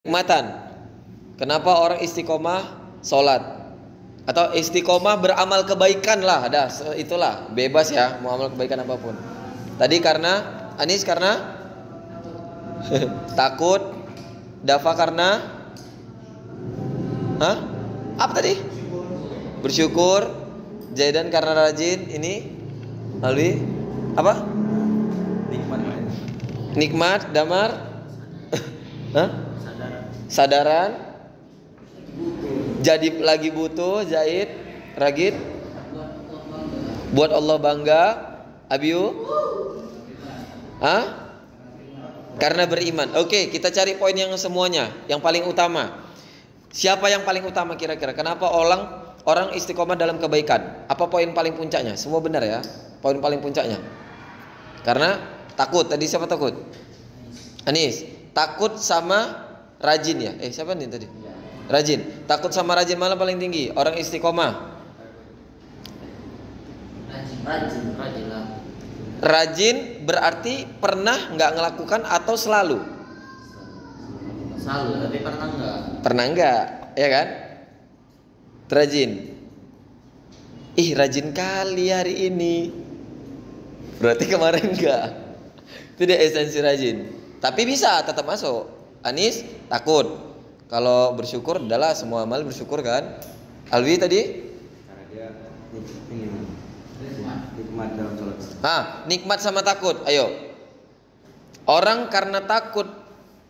Kenikmatan. Kenapa orang istiqomah sholat atau istiqomah beramal kebaikan lah, ada itulah bebas ya mau amal kebaikan apapun. Tadi karena Anis karena takut, Dafa karena apa tadi? Bersyukur, Zaidan karena rajin, ini Alwi apa? Nikmat, Damar sadaran, jadi lagi butuh, Zaid, Ragid, buat Allah bangga, Abiu, karena beriman. Oke, kita cari poin yang semuanya, yang paling utama. Siapa yang paling utama kira-kira? Kenapa orang istiqomah dalam kebaikan? Apa poin paling puncaknya? Semua benar ya, poin paling puncaknya. Karena takut. Tadi siapa takut? Anis. Takut sama rajin ya. Siapa nih tadi? Rajin. Takut sama rajin malah paling tinggi. Orang istiqomah. Rajin lah. Rajin berarti pernah nggak ngelakukan atau selalu? Selalu, tapi pernah nggak? Pernah nggak, ya kan? Rajin. Rajin kali hari ini. Berarti kemarin nggak. Itu dia esensi rajin. Tapi bisa tetap masuk. Anis takut. Kalau bersyukur adalah semua amal bersyukur kan. Alwi tadi? Karena dia nikmat dalam sholat. Nikmat sama takut. Ayo. Orang karena takut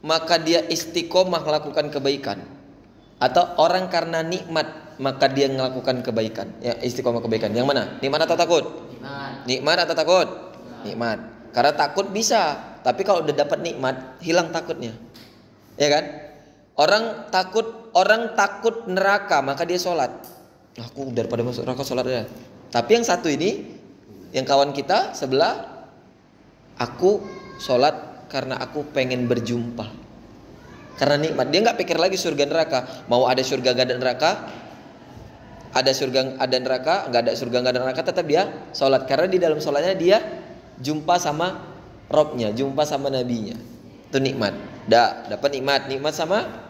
maka dia istiqomah melakukan kebaikan. Atau orang karena nikmat maka dia melakukan kebaikan. Ya, istiqomah kebaikan. Yang mana? Nikmat atau takut? Nikmat atau takut? Nikmat. Karena takut bisa, tapi kalau udah dapat nikmat, hilang takutnya. Ya kan? Orang takut neraka, maka dia sholat. Aku daripada masuk neraka sholat ya. Tapi yang satu ini, yang kawan kita sebelah, aku sholat karena aku pengen berjumpa. Karena nikmat. Dia nggak pikir lagi surga neraka. Mau ada surga nggak ada neraka, ada surga ada neraka, nggak ada surga nggak ada neraka, tetap dia sholat. Karena di dalam sholatnya dia jumpa sama Robnya, jumpa sama nabinya. Itu nikmat. Dapat nikmat sama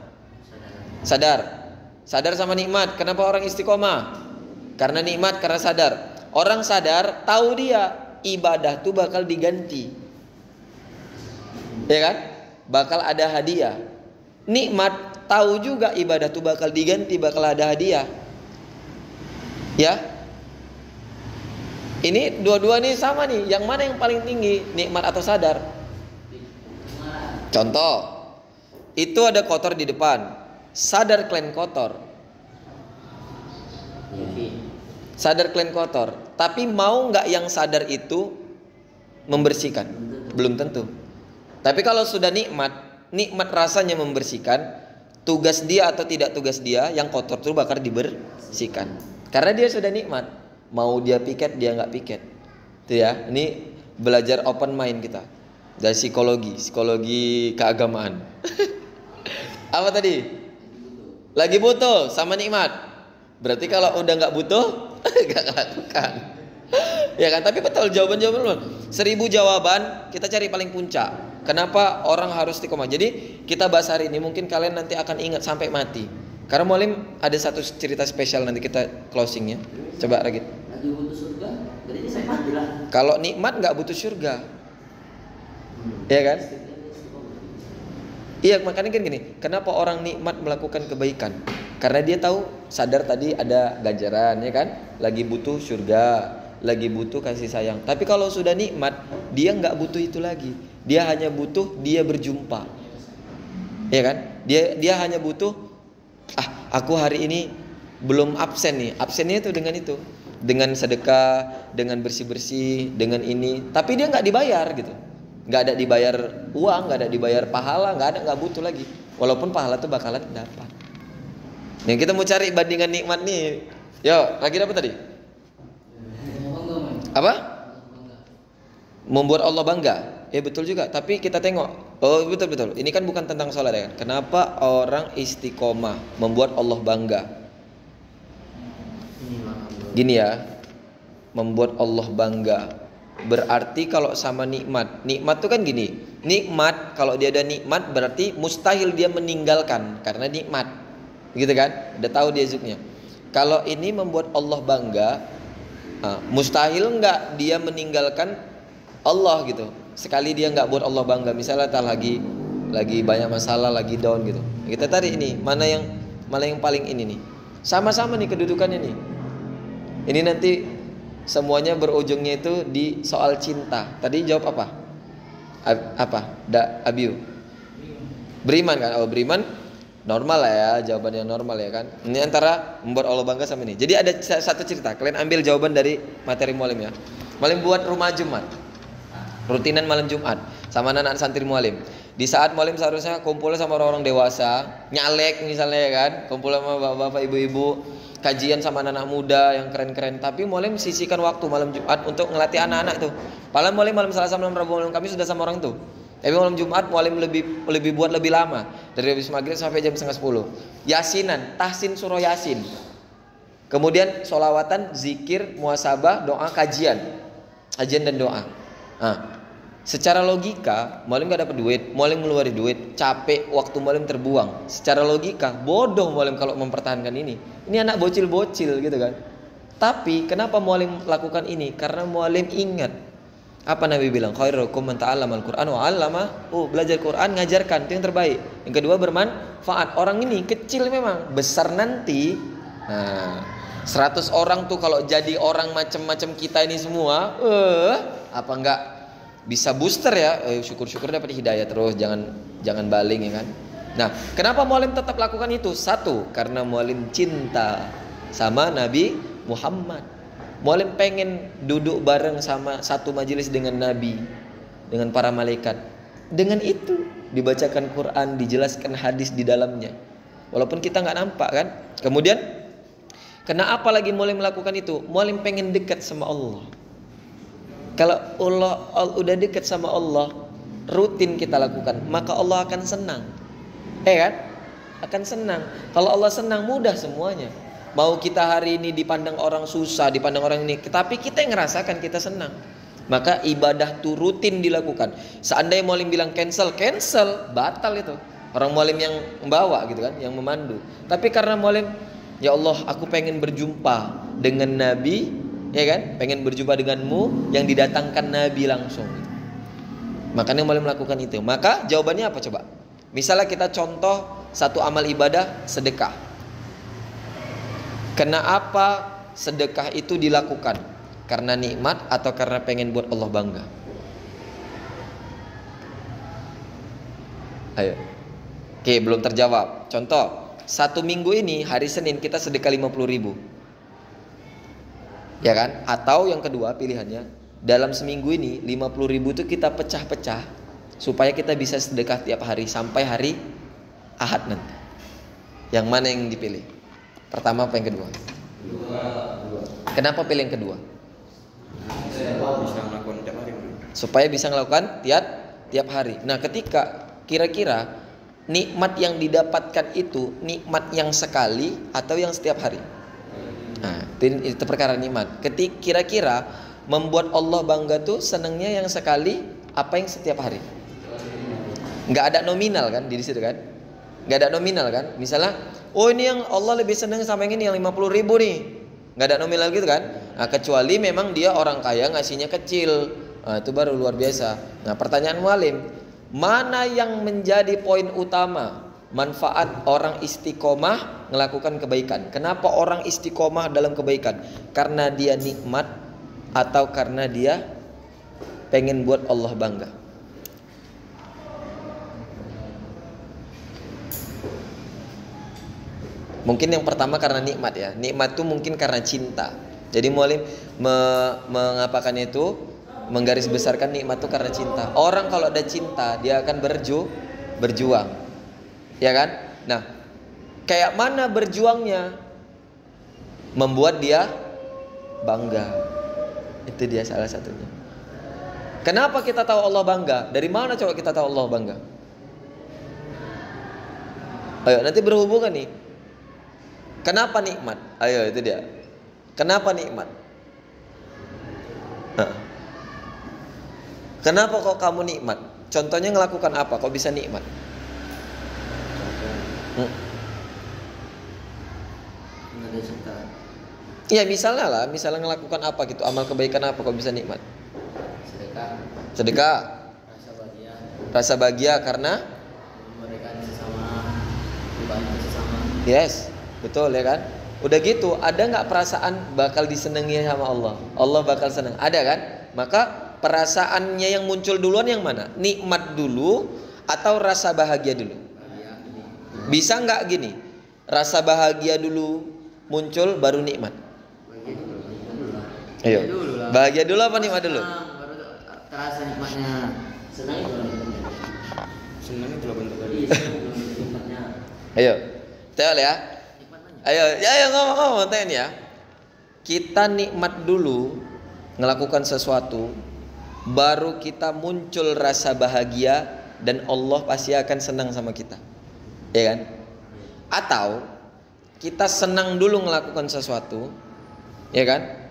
sadar sama nikmat. Kenapa orang istiqomah? Karena nikmat, karena sadar. Orang sadar tahu dia ibadah tuh bakal diganti, ya kan? Bakal ada hadiah. Nikmat tahu juga ibadah tuh bakal diganti, bakal ada hadiah. Ya. Ini dua-dua nih sama nih. Yang mana yang paling tinggi? Nikmat atau sadar? Contoh, itu ada kotor di depan. Sadar kalian kotor. Sadar kalian kotor. Tapi mau nggak yang sadar itu membersihkan? Belum tentu. Tapi kalau sudah nikmat rasanya membersihkan. Tugas dia atau tidak tugas dia, yang kotor itu bakal dibersihkan. Karena dia sudah nikmat. Mau dia piket, dia nggak piket. Itu ya. Ini belajar open mind kita. Dari psikologi keagamaan. Apa tadi? Lagi butuh sama nikmat. Berarti kalau udah nggak butuh, nggak lakukan. Ya kan? Tapi betul jawaban-jawaban lu. 1000 jawaban, kita cari paling puncak. Kenapa orang harus istiqomah? Jadi kita bahas hari ini, mungkin kalian nanti akan ingat sampai mati. Karena Mualim ada satu cerita spesial, nanti kita closingnya. Coba Ragit. Lagi butuh surga, berarti saya mati lah. Kalau nikmat nggak butuh surga, ya kan? Iya, makanya kan gini. Kenapa orang nikmat melakukan kebaikan? Karena dia tahu, sadar tadi ada ganjaran, ya kan? Lagi butuh surga, lagi butuh kasih sayang. Tapi kalau sudah nikmat, dia nggak butuh itu lagi. Dia hanya butuh dia berjumpa, ya kan? Dia hanya butuh, aku hari ini belum absen nih. Absennya itu, dengan sedekah, dengan bersih-bersih, dengan ini. Tapi dia nggak dibayar gitu. Nggak ada dibayar uang, nggak ada dibayar pahala, nggak butuh lagi. Walaupun pahala tuh bakalan dapat. Yang kita mau cari bandingan nikmat nih. Yo, lagi apa tadi? Apa? Membuat Allah bangga. Ya betul juga. Tapi kita tengok. Oh betul. Ini kan bukan tentang sholat ya kan. Kenapa orang istiqomah membuat Allah bangga? Gini ya. Membuat Allah bangga. Berarti kalau sama nikmat tuh kan gini. Nikmat, kalau dia ada nikmat berarti mustahil dia meninggalkan karena nikmat. Gitu kan? Udah tahu dia zuknya. Kalau ini membuat Allah bangga, mustahil enggak dia meninggalkan Allah gitu. Sekali dia enggak buat Allah bangga, misalnya lagi banyak masalah, lagi down gitu. Kita tarik ini, mana yang paling ini nih. Sama-sama nih kedudukannya nih. Ini nanti semuanya berujungnya itu di soal cinta. Tadi jawab apa? Abiu. Beriman kan? Oh, beriman normal lah ya, jawabannya normal ya kan. Ini antara membuat Allah bangga sama ini. Jadi ada satu cerita, kalian ambil jawaban dari materi mualim ya. Mualim buat rumah Jumat, rutinan malam Jumat sama anak-anak santri mualim. Di saat mualim seharusnya kumpul sama orang-orang dewasa, nyalek misalnya ya kan, kumpul sama bapak-bapak, ibu-ibu, kajian sama anak-anak muda yang keren-keren. Tapi mualim sisihkan waktu malam Jumat untuk ngelatih anak-anak tuh. Padahal mualim malam Selasa, malam Rabu, malam Kamis sudah sama orang tuh. Tapi malam Jumat mualim lebih buat lebih lama, dari habis maghrib sampai jam 9:30. Yasinan, tahsin surah Yasin. Kemudian sholawatan, zikir, muhasabah, doa, kajian dan doa. Secara logika, mualim gak dapat duit, mualim ngeluarin duit, capek, waktu mualim terbuang. Secara logika, bodoh mualim kalau mempertahankan ini. Ini anak bocil-bocil gitu kan. Tapi kenapa mualim lakukan ini? Karena mualim ingat apa Nabi bilang, khairukum man ta'allamal Qur'an wa 'allama. Belajar Quran, ngajarkan, itu yang terbaik. Yang kedua bermanfaat. Orang ini kecil memang, besar nanti. 100 orang tuh kalau jadi orang macam-macam kita ini semua, apa enggak bisa booster ya? Syukur-syukur dapat hidayah terus, jangan baling ya kan. Nah, kenapa mualim tetap lakukan itu? Satu, karena mualim cinta sama Nabi Muhammad. Mualim pengen duduk bareng sama satu majelis dengan Nabi, dengan para malaikat. Dengan itu dibacakan Quran, dijelaskan hadis di dalamnya. Walaupun kita nggak nampak kan. Kemudian, kenapa lagi mualim melakukan itu? Mualim pengen dekat sama Allah. Kalau Allah udah dekat sama Allah, rutin kita lakukan, maka Allah akan senang. Kan? Akan senang. Kalau Allah senang, mudah semuanya. Mau kita hari ini dipandang orang susah, dipandang orang ini, tapi kita yang ngerasakan kita senang. Maka ibadah itu rutin dilakukan. Seandainya mualim bilang cancel, batal itu. Orang mualim yang membawa gitu kan, yang memandu. Tapi karena mualim, ya Allah, aku pengen berjumpa dengan Nabi, ya kan? Pengen berjumpa denganmu yang didatangkan Nabi langsung. Makanya mualim melakukan itu. Maka jawabannya apa coba? Misalnya kita contoh satu amal ibadah, sedekah. Kenapa sedekah itu dilakukan? Karena nikmat atau karena pengen buat Allah bangga? Ayo. Oke, belum terjawab. Contoh, satu minggu ini hari Senin kita sedekah 50.000. Ya kan? Atau yang kedua pilihannya, dalam seminggu ini 50.000 itu kita pecah-pecah supaya kita bisa sedekah tiap hari sampai hari Ahad nanti. Yang mana yang dipilih? Pertama apa yang kedua? Kenapa pilih yang kedua? Bisa melakukan tiap hari. Supaya bisa melakukan tiap hari. Nah, ketika kira-kira nikmat yang didapatkan itu nikmat yang sekali atau yang setiap hari? Nah, itu perkara nikmat. Kira-kira membuat Allah bangga tuh senangnya yang sekali apa yang setiap hari? Nggak ada nominal kan di situ kan? Nggak ada nominal kan? Misalnya, oh ini yang Allah lebih senang sama yang ini, yang 50.000 nih. Nggak ada nominal gitu kan? Nah, kecuali memang dia orang kaya ngasihnya kecil. Nah, itu baru luar biasa. Nah, pertanyaan mualim, mana yang menjadi poin utama manfaat orang istiqomah melakukan kebaikan? Kenapa orang istiqomah dalam kebaikan? Karena dia nikmat atau karena dia pengen buat Allah bangga? Mungkin yang pertama karena nikmat ya. Nikmat itu mungkin karena cinta. Jadi mualim mengapakannya itu, menggaris besarkan nikmat itu karena cinta. Orang kalau ada cinta dia akan berjuang. Ya kan? Nah, kayak mana berjuangnya? Membuat dia bangga. Itu dia salah satunya. Kenapa kita tahu Allah bangga? Dari mana coba kita tahu Allah bangga? Ayo, nanti berhubungan nih. Kenapa nikmat? Ayo, itu dia. Kenapa nikmat? Kenapa kok kamu nikmat? Contohnya ngelakukan apa kok bisa nikmat? Nggak ada cinta. Iya misalnya ngelakukan apa gitu, amal kebaikan apa kok bisa nikmat? Sedekah. Rasa bahagia karena Memberikan sesama, membantu sesama. yes, betul ya kan? Udah gitu, ada nggak perasaan bakal disenangi sama Allah? Allah bakal senang, ada kan? Maka perasaannya yang muncul duluan yang mana? Nikmat dulu atau rasa bahagia dulu? Bisa nggak gini? Rasa bahagia dulu muncul baru nikmat. Ayo. Bahagia dulu apa nikmat dulu? Baru terasa nikmatnya. Senang itu nikmatnya. Senang itu lah bentuk tadi. Iya, senang itu nikmatnya. Ayo, tengok ya. Nikmatnya. Ayo ngomong tanya ya. Kita nikmat dulu ngelakukan sesuatu, baru kita muncul rasa bahagia dan Allah pasti akan senang sama kita. Ya kan? Atau kita senang dulu melakukan sesuatu, ya kan?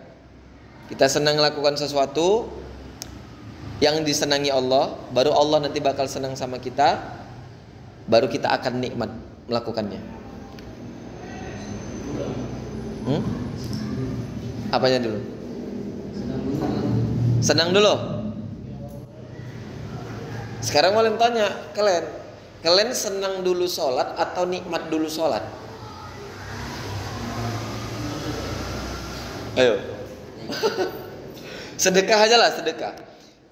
Kita senang melakukan sesuatu yang disenangi Allah, baru Allah nanti bakal senang sama kita, baru kita akan nikmat melakukannya. Apanya dulu? Senang dulu. Sekarang mau tanya kalian senang dulu sholat atau nikmat dulu sholat? Ayo. Sedekah aja lah, sedekah.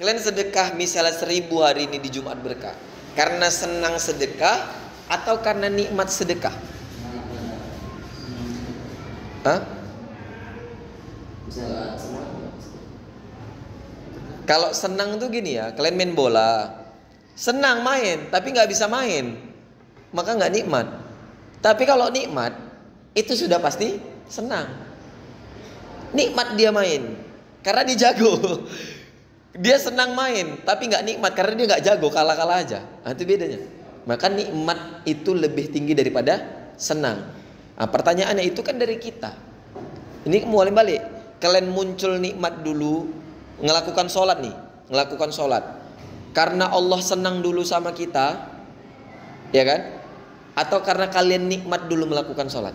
Kalian sedekah misalnya 1000 hari ini di Jumat berkah, karena senang sedekah atau karena nikmat sedekah? Hah? Kalau senang tuh gini ya, kalian main bola, senang main, tapi nggak bisa main, maka nggak nikmat. Tapi kalau nikmat, itu sudah pasti senang. Nikmat dia main, karena dia jago. Dia senang main, tapi nggak nikmat karena dia nggak jago, kalah-kalah aja. Nah, itu bedanya. Maka nikmat itu lebih tinggi daripada senang. Nah, pertanyaannya itu kan dari kita. Ini mulai balik. Kalian muncul nikmat dulu, ngelakukan sholat nih, ngelakukan sholat. Karena Allah senang dulu sama kita, ya kan? Atau karena kalian nikmat dulu melakukan sholat?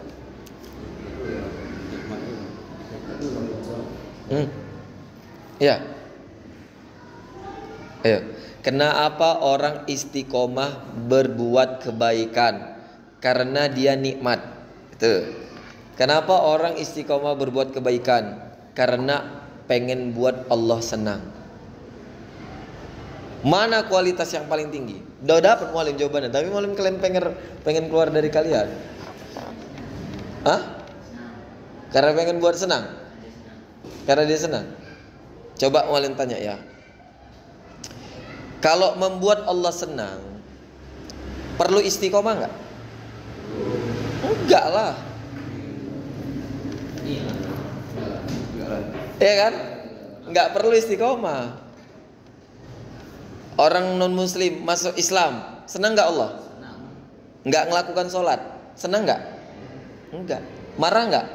Ya. Ayo. Kenapa orang istiqomah berbuat kebaikan? Karena dia nikmat. Itu. Kenapa orang istiqomah berbuat kebaikan? Karena pengen buat Allah senang. Mana kualitas yang paling tinggi? Udah dapat mualim jawabannya, tapi mualim kalian pengen keluar dari kalian. Hah? Karena pengen buat senang. Karena dia senang. Coba mualim tanya ya. Kalau membuat Allah senang, perlu istiqomah enggak? Enggak lah. Iya kan? Enggak perlu istiqomah. Orang non muslim masuk Islam, senang enggak Allah? Enggak ngelakukan sholat, senang enggak? Enggak. Marah enggak?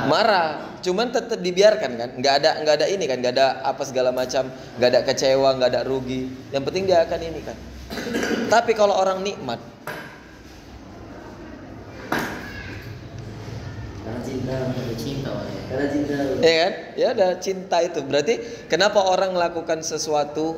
Marah. Cuman tetap dibiarkan kan? Enggak ada ini kan? Enggak ada apa segala macam, enggak ada kecewa, enggak ada rugi. Yang penting dia akan ini kan. Tapi kalau orang nikmat, Karena cinta. ya kan? Ya ada cinta itu. Berarti kenapa orang melakukan sesuatu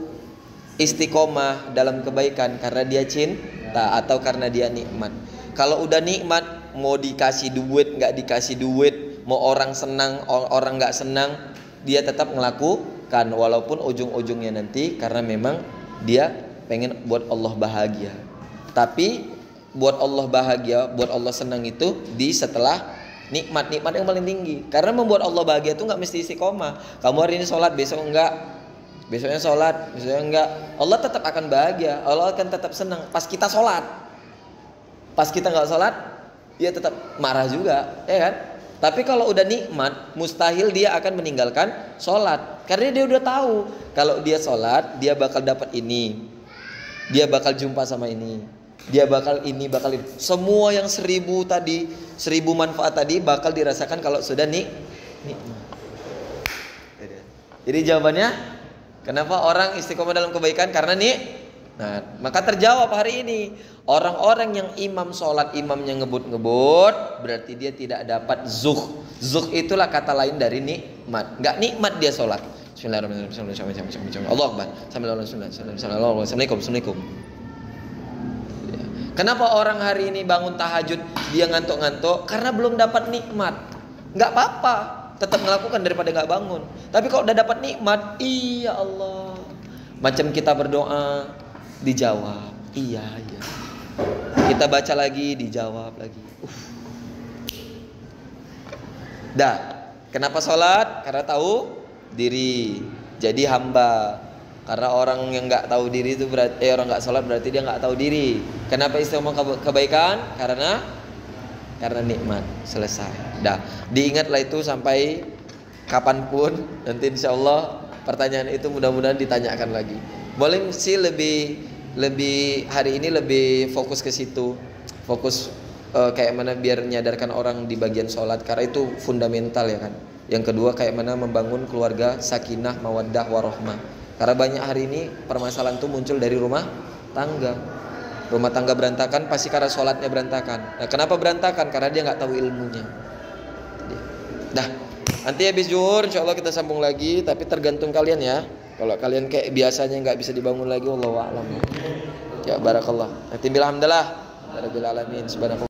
istiqomah dalam kebaikan? Karena dia cinta atau karena dia nikmat. Kalau udah nikmat, mau dikasih duit nggak dikasih duit, mau orang senang orang nggak senang, dia tetap melakukan walaupun ujung-ujungnya nanti karena memang dia pengen buat Allah bahagia. Tapi buat Allah bahagia, buat Allah senang itu di setelah nikmat yang paling tinggi. Karena membuat Allah bahagia itu nggak mesti istiqomah. Kamu hari ini sholat, besok enggak, besoknya sholat, besoknya enggak. Allah tetap akan bahagia, Allah akan tetap senang. Pas kita sholat, pas kita nggak sholat, dia tetap marah juga, ya kan? Tapi kalau udah nikmat, mustahil dia akan meninggalkan sholat. Karena dia udah tahu kalau dia sholat, dia bakal dapat ini, dia bakal jumpa sama ini, dia bakal ini, bakal ini. Semua yang 1000 manfaat tadi bakal dirasakan kalau sudah nikmat. Jadi jawabannya Kenapa orang istiqomah dalam kebaikan? Karena Nah, maka terjawab hari ini. Orang-orang yang imam sholat, imamnya ngebut-ngebut, berarti dia tidak dapat zuh. Zuh itulah kata lain dari nikmat. Nggak nikmat dia sholat. Bismillahirrahmanirrahim. Allahu Akbar. Assalamualaikum. Kenapa orang hari ini bangun tahajud dia ngantuk-ngantuk? Karena belum dapat nikmat. Nggak apa-apa, tetap melakukan daripada nggak bangun. Tapi kalau udah dapat nikmat, iya Allah. Macam kita berdoa dijawab, iya. Kita baca lagi dijawab lagi. Dah, kenapa sholat? Karena tahu diri. Jadi hamba. Karena orang yang nggak tahu diri itu berarti orang nggak sholat berarti dia nggak tahu diri. Kenapa istiqomah kebaikan? Karena nikmat. Selesai. Dah, diingatlah itu sampai kapanpun. Nanti insya Allah pertanyaan itu mudah-mudahan ditanyakan lagi. Boleh sih lebih hari ini lebih fokus ke situ. Fokus kayak mana biar menyadarkan orang di bagian sholat, karena itu fundamental ya kan. Yang kedua kayak mana membangun keluarga sakinah, mawaddah, warohmah. Karena banyak hari ini permasalahan itu muncul dari rumah tangga. Rumah tangga berantakan pasti karena sholatnya berantakan. Nah, kenapa berantakan? Karena dia nggak tahu ilmunya. Dah, nanti habis zuhur insya Allah kita sambung lagi. Tapi tergantung kalian ya. Kalau kalian kayak biasanya nggak bisa dibangun lagi, wallahu a'lam. Ya barakallah. Alhamdulillah. Rabbil alamin. Subhanallah.